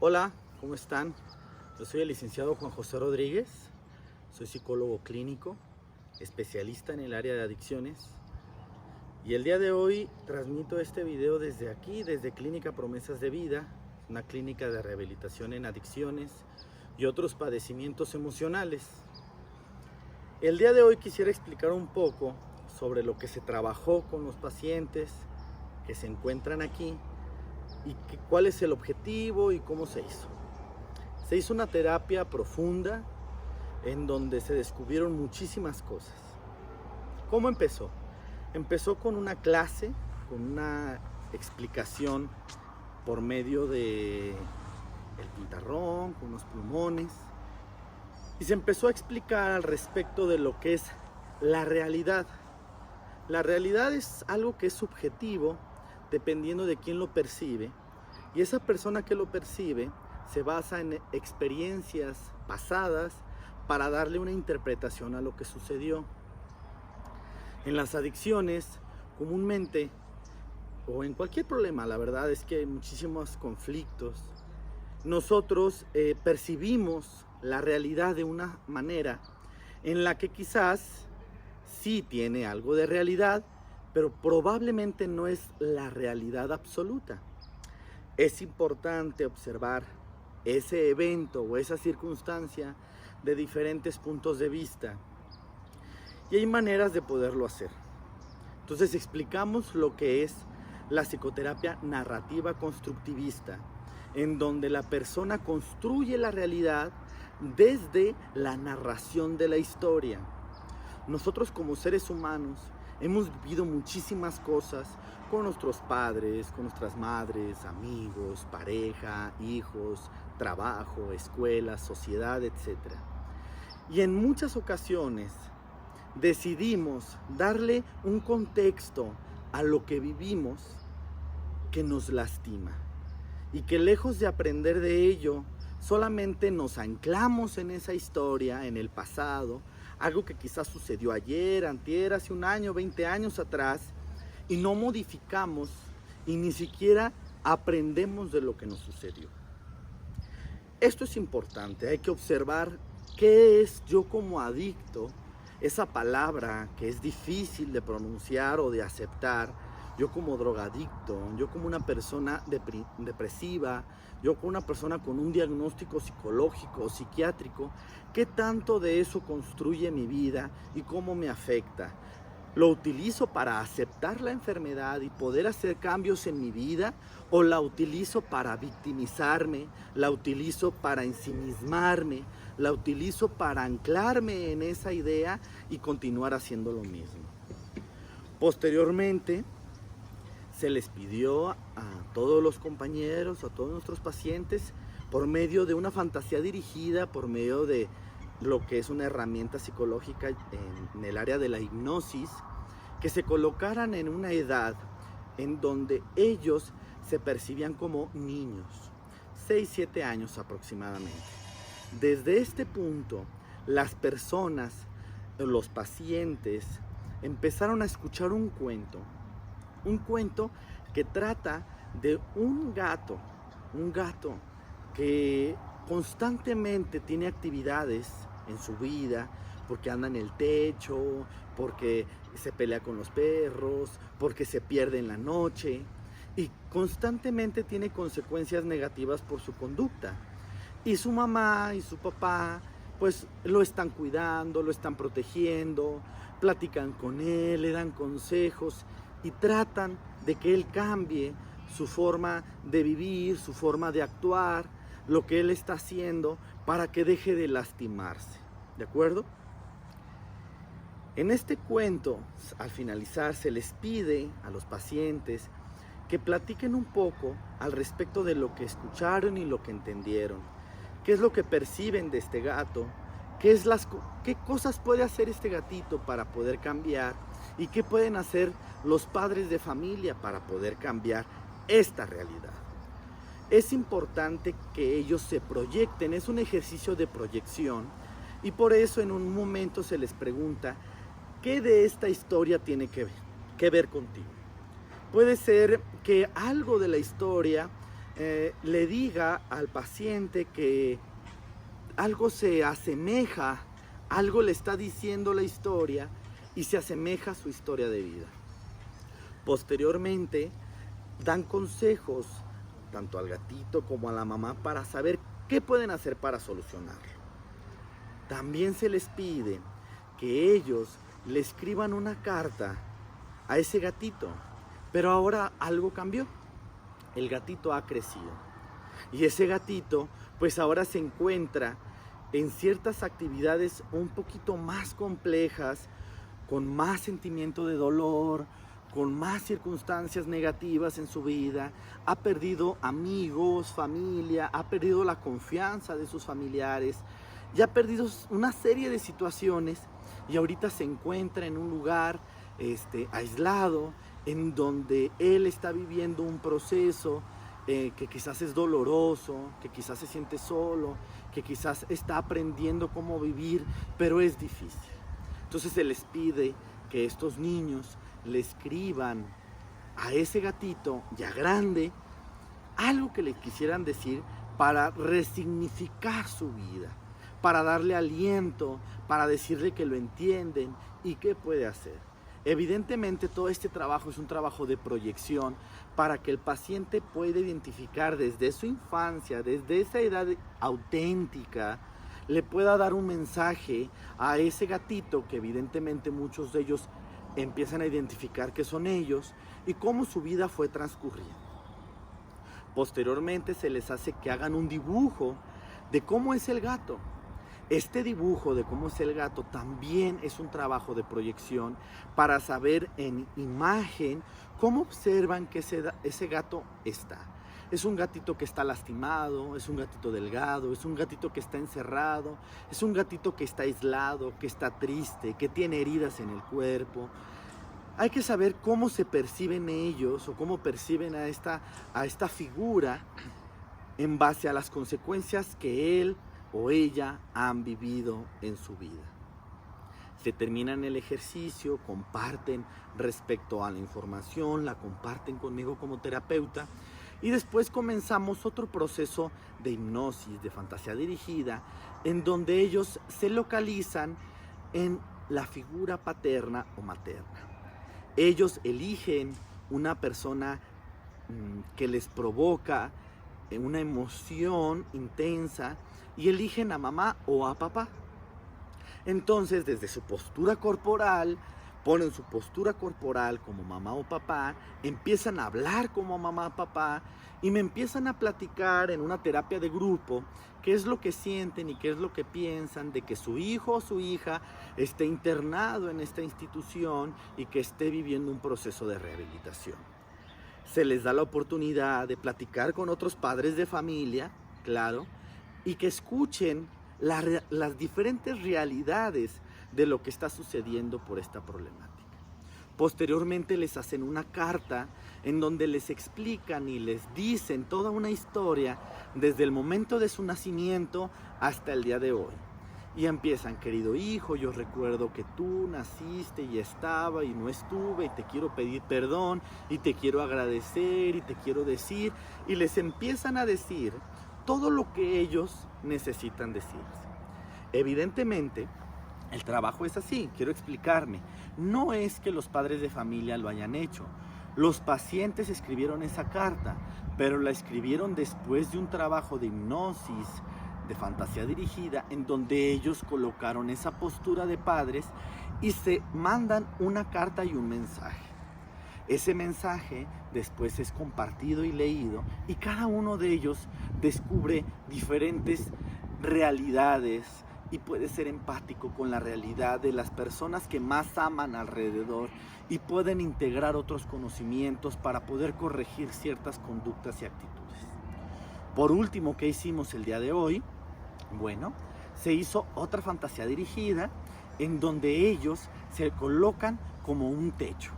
Hola, ¿cómo están? Yo soy el licenciado Juan José Rodríguez, soy psicólogo clínico, especialista en el área de adicciones y el día de hoy transmito este video desde aquí, desde Clínica Promesas de Vida, una clínica de rehabilitación en adicciones y otros padecimientos emocionales. El día de hoy quisiera explicar un poco sobre lo que se trabajó con los pacientes que se encuentran aquí y cuál es el objetivo y cómo se hizo. Se hizo una terapia profunda en donde se descubrieron muchísimas cosas. ¿Cómo empezó? Empezó con una clase, con una explicación por medio de el pintarrón, con unos plumones, y se empezó a explicar al respecto de lo que es la realidad. La realidad es algo que es subjetivo dependiendo de quién lo percibe, y esa persona que lo percibe se basa en experiencias pasadas para darle una interpretación a lo que sucedió. En las adicciones, comúnmente, o en cualquier problema, la verdad es que hay muchísimos conflictos, nosotros percibimos la realidad de una manera en la que quizás sí tiene algo de realidad, pero probablemente no es la realidad absoluta. Es importante observar ese evento o esa circunstancia de diferentes puntos de vista y hay maneras de poderlo hacer. Entonces explicamos lo que es la psicoterapia narrativa constructivista, en donde la persona construye la realidad desde la narración de la historia. Nosotros como seres humanos hemos vivido muchísimas cosas con nuestros padres, con nuestras madres, amigos, pareja, hijos, trabajo, escuela, sociedad, etc. Y en muchas ocasiones decidimos darle un contexto a lo que vivimos que nos lastima. Y que lejos de aprender de ello, solamente nos anclamos en esa historia, en el pasado, algo que quizás sucedió ayer, antier, hace un año, 20 años atrás, y no modificamos y ni siquiera aprendemos de lo que nos sucedió. Esto es importante, hay que observar qué es yo como adicto, esa palabra que es difícil de pronunciar o de aceptar, yo como drogadicto, yo como una persona depresiva, yo como una persona con un diagnóstico psicológico o psiquiátrico, ¿qué tanto de eso construye mi vida y cómo me afecta? ¿Lo utilizo para aceptar la enfermedad y poder hacer cambios en mi vida? ¿O la utilizo para victimizarme? ¿La utilizo para ensimismarme? ¿La utilizo para anclarme en esa idea y continuar haciendo lo mismo? Posteriormente, se les pidió a todos los compañeros, a todos nuestros pacientes, por medio de una fantasía dirigida, por medio de lo que es una herramienta psicológica en el área de la hipnosis, que se colocaran en una edad en donde ellos se percibían como niños, 6, 7 años aproximadamente. Desde este punto, las personas, los pacientes, empezaron a escuchar un cuento que trata de un gato que constantemente tiene actividades en su vida, porque anda en el techo, porque se pelea con los perros, porque se pierde en la noche y constantemente tiene consecuencias negativas por su conducta. Y su mamá y su papá pues lo están cuidando, lo están protegiendo, platican con él, le dan consejos y tratan de que él cambie su forma de vivir, su forma de actuar, lo que él está haciendo para que deje de lastimarse, ¿de acuerdo? En este cuento, al finalizar, se les pide a los pacientes que platiquen un poco al respecto de lo que escucharon y lo que entendieron, qué es lo que perciben de este gato, qué cosas puede hacer este gatito para poder cambiar y qué pueden hacer los padres de familia para poder cambiar esta realidad. Es importante que ellos se proyecten, es un ejercicio de proyección y por eso en un momento se les pregunta ¿qué de esta historia tiene que ver contigo? Puede ser que algo de la historia le diga al paciente que algo se asemeja, algo le está diciendo la historia y se asemeja a su historia de vida. Posteriormente, dan consejos tanto al gatito como a la mamá para saber qué pueden hacer para solucionarlo. También se les pide que ellos le escriban una carta a ese gatito, pero ahora algo cambió. El gatito ha crecido y ese gatito pues ahora se encuentra en ciertas actividades un poquito más complejas, con más sentimiento de dolor, con más circunstancias negativas en su vida, ha perdido amigos, familia, ha perdido la confianza de sus familiares y ha perdido una serie de situaciones y ahorita se encuentra en un lugar aislado, en donde él está viviendo un proceso que quizás es doloroso, que quizás se siente solo, que quizás está aprendiendo cómo vivir, pero es difícil. Entonces se les pide que estos niños le escriban a ese gatito ya grande algo que le quisieran decir para resignificar su vida, para darle aliento, para decirle que lo entienden y qué puede hacer. Evidentemente todo este trabajo es un trabajo de proyección para que el paciente pueda identificar desde su infancia, desde esa edad auténtica, le pueda dar un mensaje a ese gatito que evidentemente muchos de ellos empiezan a identificar que son ellos y cómo su vida fue transcurriendo. Posteriormente se les hace que hagan un dibujo de cómo es el gato. Este dibujo de cómo es el gato también es un trabajo de proyección para saber en imagen cómo observan que ese gato está. Es un gatito que está lastimado, es un gatito delgado, es un gatito que está encerrado, es un gatito que está aislado, que está triste, que tiene heridas en el cuerpo. Hay que saber cómo se perciben ellos o cómo perciben a esta figura en base a las consecuencias que él o ella han vivido en su vida. Se terminan el ejercicio, comparten respecto a la información, la comparten conmigo como terapeuta y después comenzamos otro proceso de hipnosis, de fantasía dirigida, en donde ellos se localizan en la figura paterna o materna. Ellos eligen una persona que les provoca una emoción intensa y eligen a mamá o a papá. Entonces, desde su postura corporal, ponen su postura corporal como mamá o papá, empiezan a hablar como mamá o papá y me empiezan a platicar en una terapia de grupo qué es lo que sienten y qué es lo que piensan de que su hijo o su hija esté internado en esta institución y que esté viviendo un proceso de rehabilitación. Se les da la oportunidad de platicar con otros padres de familia, claro, y que escuchen las diferentes realidades de lo que está sucediendo por esta problemática. Posteriormente les hacen una carta en donde les explican y les dicen toda una historia desde el momento de su nacimiento hasta el día de hoy. Y empiezan: querido hijo, yo recuerdo que tú naciste y estaba y no estuve y te quiero pedir perdón y te quiero agradecer y te quiero decir, y les empiezan a decir todo lo que ellos necesitan decirse. Evidentemente, el trabajo es así, quiero explicarme. No es que los padres de familia lo hayan hecho. Los pacientes escribieron esa carta, pero la escribieron después de un trabajo de hipnosis, de fantasía dirigida, en donde ellos colocaron esa postura de padres y se mandan una carta y un mensaje. Ese mensaje después es compartido y leído y cada uno de ellos descubre diferentes realidades y puede ser empático con la realidad de las personas que más aman alrededor y pueden integrar otros conocimientos para poder corregir ciertas conductas y actitudes. Por último, ¿qué hicimos el día de hoy? Bueno, se hizo otra fantasía dirigida en donde ellos se colocan como un techo.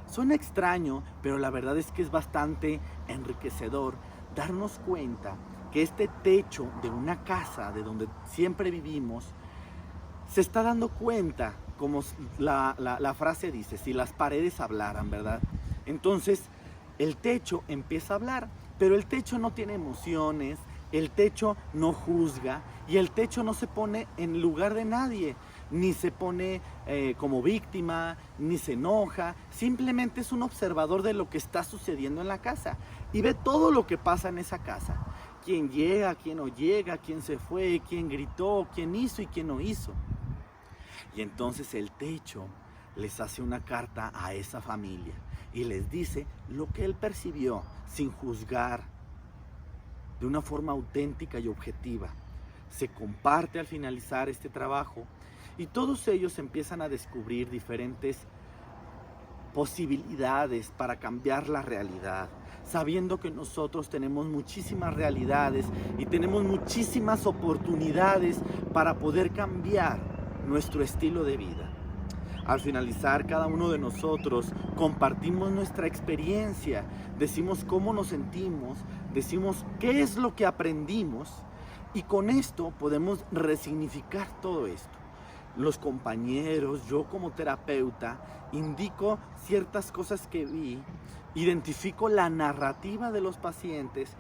Suena extraño, pero la verdad es que es bastante enriquecedor darnos cuenta que este techo de una casa de donde siempre vivimos se está dando cuenta, como la frase dice, si las paredes hablaran, ¿verdad? Entonces el techo empieza a hablar Pero el techo no tiene emociones, el techo no juzga y el techo no se pone en lugar de nadie, ni se pone como víctima, ni se enoja, simplemente es un observador de lo que está sucediendo en la casa y ve todo lo que pasa en esa casa. Quién llega, quién no llega, quién se fue, quién gritó, quién hizo y quién no hizo. Y entonces el techo les hace una carta a esa familia y les dice lo que él percibió sin juzgar, de una forma auténtica y objetiva. Se comparte al finalizar este trabajo y todos ellos empiezan a descubrir diferentes posibilidades para cambiar la realidad, sabiendo que nosotros tenemos muchísimas realidades y tenemos muchísimas oportunidades para poder cambiar nuestro estilo de vida. Al finalizar, cada uno de nosotros compartimos nuestra experiencia, decimos cómo nos sentimos, decimos qué es lo que aprendimos y con esto podemos resignificar todo esto. Los compañeros, yo como terapeuta, indico ciertas cosas que vi, identifico la narrativa de los pacientes,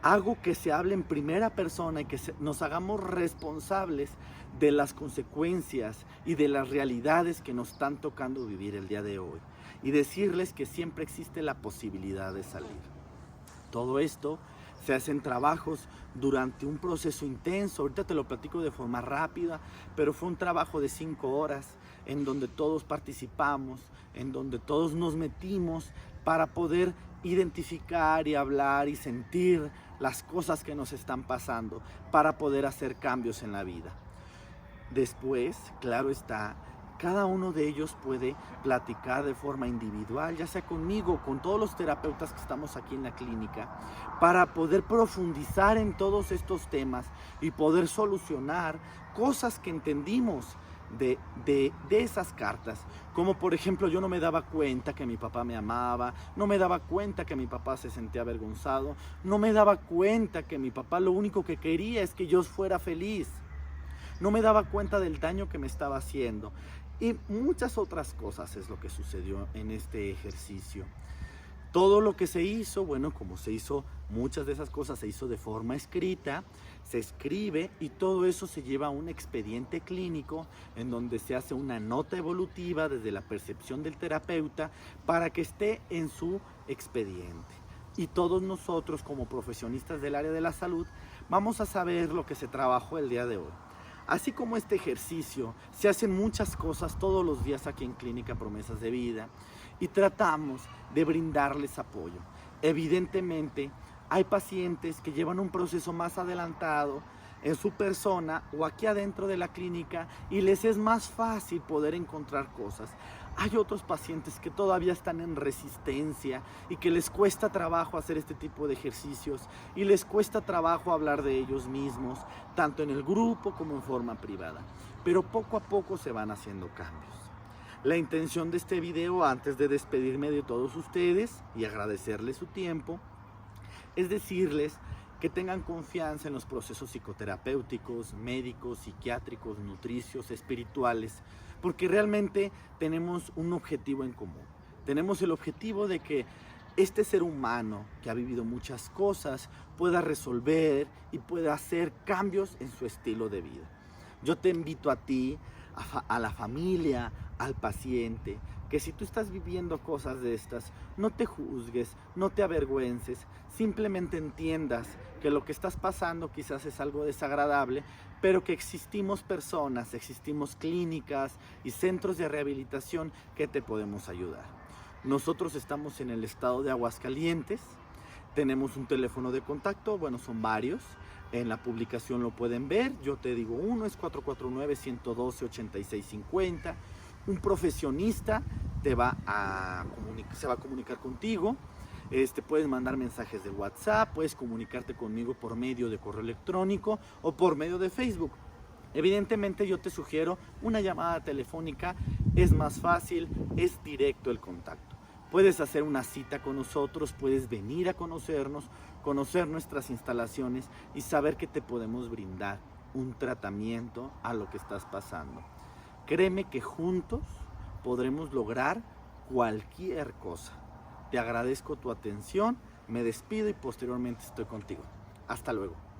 hago que se hable en primera persona y que nos hagamos responsables de las consecuencias y de las realidades que nos están tocando vivir el día de hoy. Y decirles que siempre existe la posibilidad de salir. Todo esto se hacen trabajos durante un proceso intenso. Ahorita te lo platico de forma rápida, pero fue un trabajo de 5 horas en donde todos participamos, en donde todos nos metimos para poder identificar y hablar y sentir las cosas que nos están pasando, para poder hacer cambios en la vida. Después, claro está, cada uno de ellos puede platicar de forma individual, ya sea conmigo, con todos los terapeutas que estamos aquí en la clínica, para poder profundizar en todos estos temas y poder solucionar cosas que entendimos de esas cartas. Como por ejemplo, yo no me daba cuenta que mi papá me amaba, no me daba cuenta que mi papá se sentía avergonzado, no me daba cuenta que mi papá lo único que quería es que yo fuera feliz. No me daba cuenta del daño que me estaba haciendo. Y muchas otras cosas es lo que sucedió en este ejercicio. Todo lo que se hizo, bueno, como se hizo, muchas de esas cosas se hizo de forma escrita, se escribe y todo eso se lleva a un expediente clínico en donde se hace una nota evolutiva desde la percepción del terapeuta para que esté en su expediente. Y todos nosotros como profesionistas del área de la salud vamos a saber lo que se trabajó el día de hoy. Así como este ejercicio, se hacen muchas cosas todos los días aquí en Clínica Promesas de Vida y tratamos de brindarles apoyo. Evidentemente, hay pacientes que llevan un proceso más adelantado en su persona o aquí adentro de la clínica y les es más fácil poder encontrar cosas. Hay otros pacientes que todavía están en resistencia y que les cuesta trabajo hacer este tipo de ejercicios y les cuesta trabajo hablar de ellos mismos, tanto en el grupo como en forma privada. Pero poco a poco se van haciendo cambios. La intención de este video, antes de despedirme de todos ustedes y agradecerles su tiempo, es decirles que tengan confianza en los procesos psicoterapéuticos, médicos, psiquiátricos, nutricios, espirituales, porque realmente tenemos un objetivo en común. Tenemos el objetivo de que este ser humano que ha vivido muchas cosas pueda resolver y pueda hacer cambios en su estilo de vida. Yo te invito a ti, a la familia, al paciente, que si tú estás viviendo cosas de estas, no te juzgues, no te avergüences, simplemente entiendas que lo que estás pasando quizás es algo desagradable, pero que existimos personas, existimos clínicas y centros de rehabilitación que te podemos ayudar. Nosotros estamos en el estado de Aguascalientes, tenemos un teléfono de contacto, bueno, son varios. En la publicación lo pueden ver, yo te digo uno, es 449-112-8650. Un profesionista se va a comunicar contigo. Puedes mandar mensajes de WhatsApp, puedes comunicarte conmigo por medio de correo electrónico o por medio de Facebook. Evidentemente yo te sugiero una llamada telefónica, es más fácil, es directo el contacto. Puedes hacer una cita con nosotros, puedes venir a conocernos, conocer nuestras instalaciones y saber que te podemos brindar un tratamiento a lo que estás pasando. Créeme que juntos podremos lograr cualquier cosa. Te agradezco tu atención, Me despido y posteriormente estoy contigo. Hasta luego.